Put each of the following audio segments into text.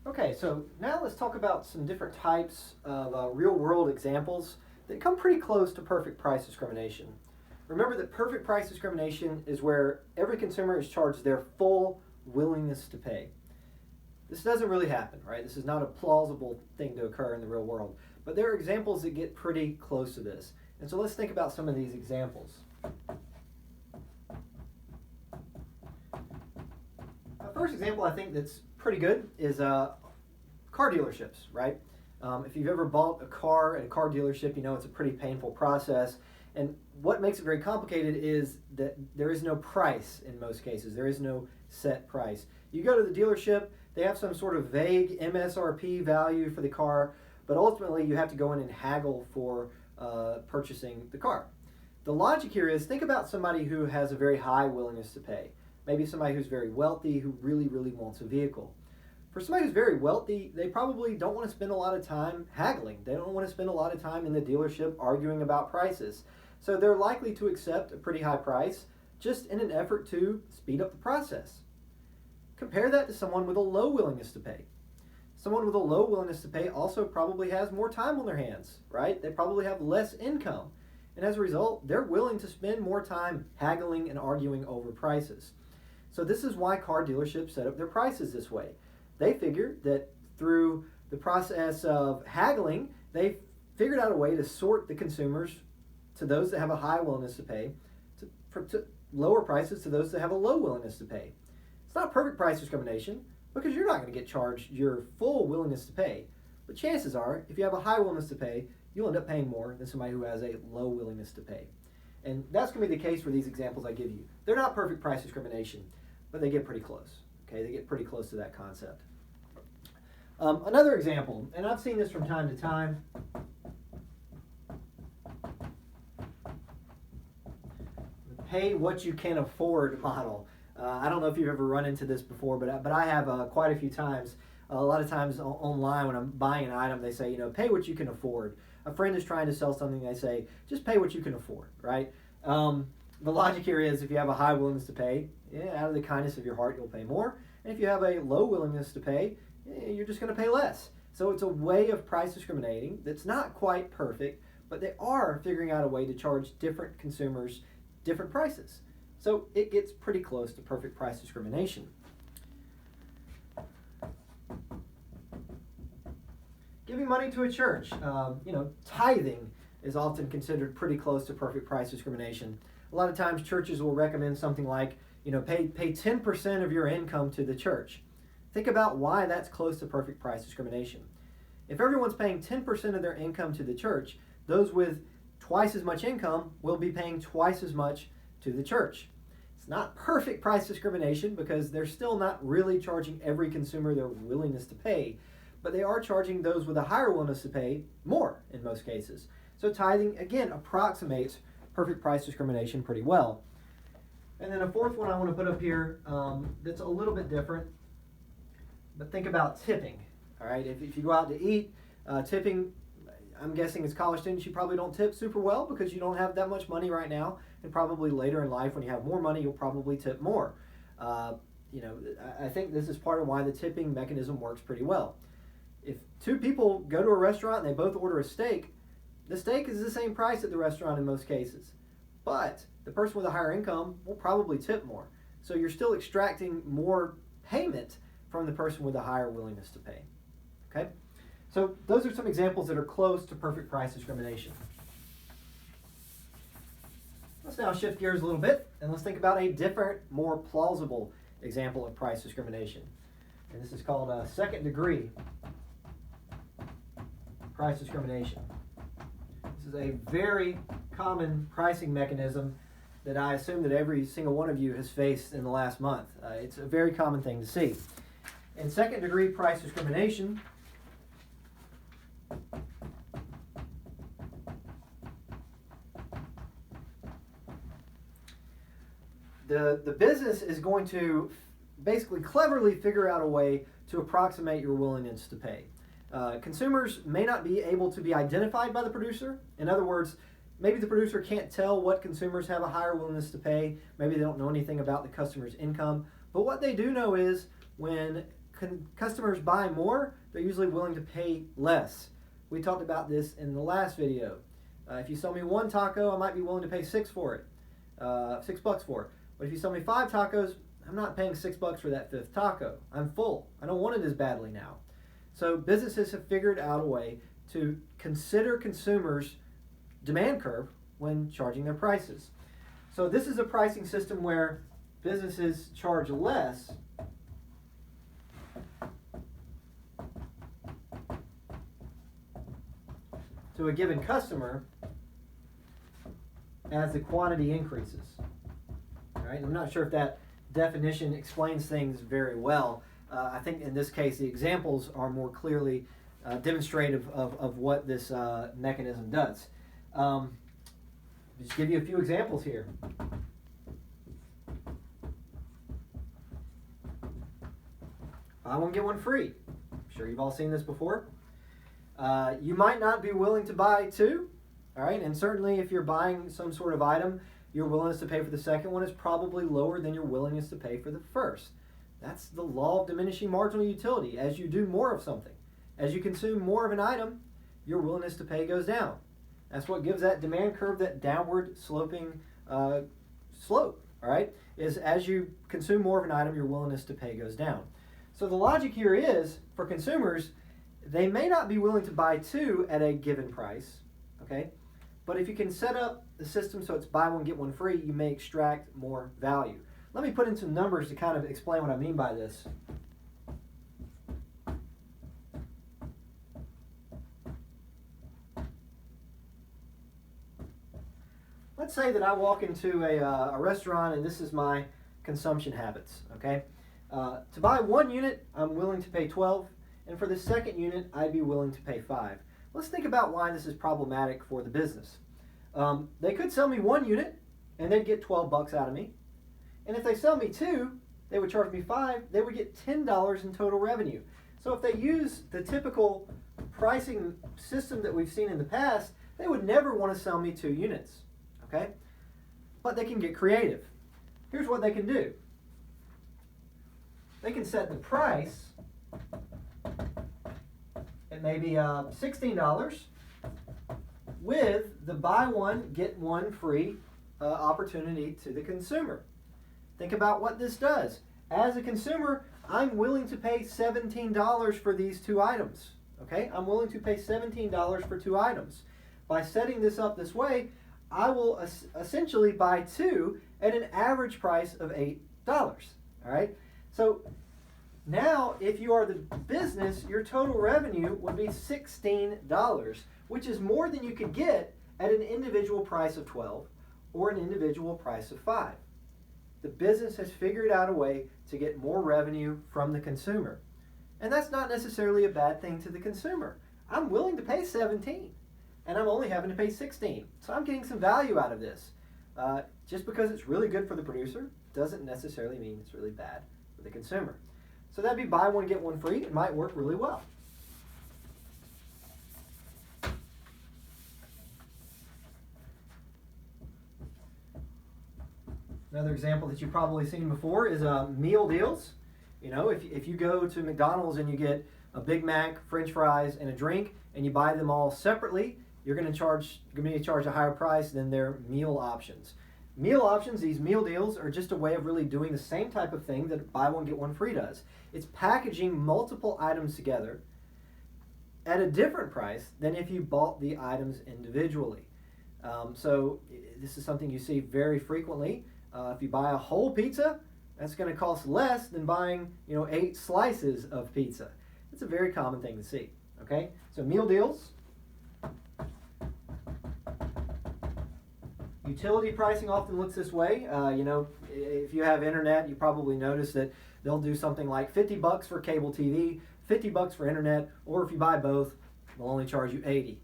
Okay, so now let's talk about some different types of real-world examples that come pretty close to perfect price discrimination. Remember that perfect price discrimination is where every consumer is charged their full willingness to pay. This doesn't really happen, right? This is not a plausible thing to occur in the real world, but there are examples that get pretty close to this. And so let's think about some of these examples. First example I think that's pretty good is car dealerships, right? If you've ever bought a car at a car dealership, you know it's a pretty painful process. And what makes it very complicated is that there is no price in most cases. There is no set price. You go to the dealership, they have some sort of vague MSRP value for the car, but ultimately you have to go in and haggle for purchasing the car. The logic here is, think about somebody who has a very high willingness to pay. Maybe somebody who's very wealthy who really, really wants a vehicle. For somebody who's very wealthy, they probably don't want to spend a lot of time haggling. They don't want to spend a lot of time in the dealership arguing about prices. So they're likely to accept a pretty high price just in an effort to speed up the process. Compare that to someone with a low willingness to pay. Someone with a low willingness to pay also probably has more time on their hands, right? They probably have less income. And as a result, they're willing to spend more time haggling and arguing over prices. So this is why car dealerships set up their prices this way. They figured that through the process of haggling, they figured out a way to sort the consumers to those that have a high willingness to pay, to lower prices to those that have a low willingness to pay. It's not perfect price discrimination because you're not going to get charged your full willingness to pay. But chances are, if you have a high willingness to pay, you'll end up paying more than somebody who has a low willingness to pay. And that's going to be the case for these examples I give you. They're not perfect price discrimination, but they get pretty close. Okay, they get pretty close to that concept. Another example, and I've seen this from time to time. Pay what you can afford model. I don't know if you've ever run into this before, but I have quite a few times. A lot of times online when I'm buying an item, they say, pay what you can afford. A friend is trying to sell something, they say, just pay what you can afford, right? The logic here is if you have a high willingness to pay, out of the kindness of your heart, you'll pay more. And if you have a low willingness to pay, you're just going to pay less. So it's a way of price discriminating that's not quite perfect, but they are figuring out a way to charge different consumers different prices. So it gets pretty close to perfect price discrimination. Giving money to a church, tithing is often considered pretty close to perfect price discrimination. A lot of times churches will recommend something like, pay 10% of your income to the church. Think about why that's close to perfect price discrimination. If everyone's paying 10% of their income to the church, those with twice as much income will be paying twice as much to the church. It's not perfect price discrimination because they're still not really charging every consumer their willingness to pay, but they are charging those with a higher willingness to pay more in most cases. So tithing, again, approximates perfect price discrimination pretty well. And then a fourth one I want to put up here that's a little bit different, but think about tipping. All right, if you go out to eat, tipping, I'm guessing as college students you probably don't tip super well because you don't have that much money right now, and probably later in life when you have more money you'll probably tip more. I think this is part of why the tipping mechanism works pretty well. If two people go to a restaurant and they both order a steak, the steak is the same price at the restaurant in most cases, but the person with a higher income will probably tip more. So you're still extracting more payment from the person with a higher willingness to pay. Okay? So those are some examples that are close to perfect price discrimination. Let's now shift gears a little bit and let's think about a different, more plausible example of price discrimination. And this is called second degree price discrimination. This is a very common pricing mechanism that I assume that every single one of you has faced in the last month. It's a very common thing to see. In second degree price discrimination, the business is going to basically cleverly figure out a way to approximate your willingness to pay. Consumers may not be able to be identified by the producer. In other words, maybe the producer can't tell what consumers have a higher willingness to pay. Maybe they don't know anything about the customer's income. But what they do know is when customers buy more, they're usually willing to pay less. We talked about this in the last video. If you sell me one taco, I might be willing to pay $6 for it, $6 for it. But if you sell me 5 tacos, I'm not paying $6 for that 5th taco. I'm full. I don't want it as badly now. So businesses have figured out a way to consider consumers' demand curve when charging their prices. So this is a pricing system where businesses charge less to a given customer as the quantity increases. All right, I'm not sure if that definition explains things very well. I think in this case the examples are more clearly demonstrative of what this mechanism does. Just give you a few examples here. Buy one, get one free. I'm sure you've all seen this before. You might not be willing to buy 2, all right? And certainly if you're buying some sort of item, your willingness to pay for the second one is probably lower than your willingness to pay for the first. That's the law of diminishing marginal utility. As you do more of something, as you consume more of an item, your willingness to pay goes down. That's what gives that demand curve that downward sloping slope, all right? Is as you consume more of an item, your willingness to pay goes down. So the logic here is, for consumers, they may not be willing to buy 2 at a given price, okay? But if you can set up the system so it's buy one, get one free, you may extract more value. Let me put in some numbers to kind of explain what I mean by this. Let's say that I walk into a restaurant and this is my consumption habits, okay? To buy 1 unit, I'm willing to pay 12, and for the second unit, I'd be willing to pay 5. Let's think about why this is problematic for the business. They could sell me 1 unit and they'd get $12 out of me. And if they sell me 2, they would charge me 5, they would get $10 in total revenue. So if they use the typical pricing system that we've seen in the past, they would never want to sell me 2 units, okay? But they can get creative. Here's what they can do. They can set the price at maybe $16 with the buy one, get one free opportunity to the consumer. Think about what this does. As a consumer, I'm willing to pay $17 for these 2 items. Okay, I'm willing to pay $17 for 2 items. By setting this up this way, I will essentially buy 2 at an average price of $8. All right, so now if you are the business, your total revenue would be $16, which is more than you could get at an individual price of 12 or an individual price of 5. The business has figured out a way to get more revenue from the consumer. And that's not necessarily a bad thing to the consumer. I'm willing to pay 17, and I'm only having to pay 16. So I'm getting some value out of this. Just because it's really good for the producer doesn't necessarily mean it's really bad for the consumer. So that'd be buy one, get one free. It might work really well. Another example that you've probably seen before is meal deals. You know, if you go to McDonald's and you get a Big Mac, French fries, and a drink, and you buy them all separately, you're going to charge a higher price than their meal options. Meal options, these meal deals, are just a way of really doing the same type of thing that buy one, get one free does. It's packaging multiple items together at a different price than if you bought the items individually. So this is something you see very frequently. If you buy a whole pizza, that's going to cost less than buying 8 slices of pizza. It's a very common thing to see. Okay, so meal deals. Utility pricing often looks this way. If you have internet, you probably notice that they'll do something like $50 for cable TV, $50 for internet, or if you buy both, they'll only charge you $80.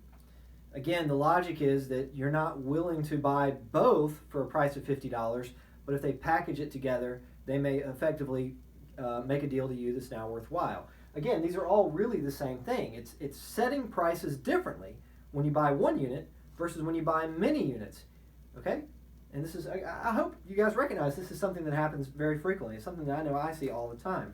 Again, the logic is that you're not willing to buy both for a price of $50, but if they package it together, they may effectively make a deal to you that's now worthwhile. Again, these are all really the same thing. It's setting prices differently when you buy 1 unit versus when you buy many units. Okay? And this is, I hope you guys recognize this is something that happens very frequently. It's something that I know I see all the time.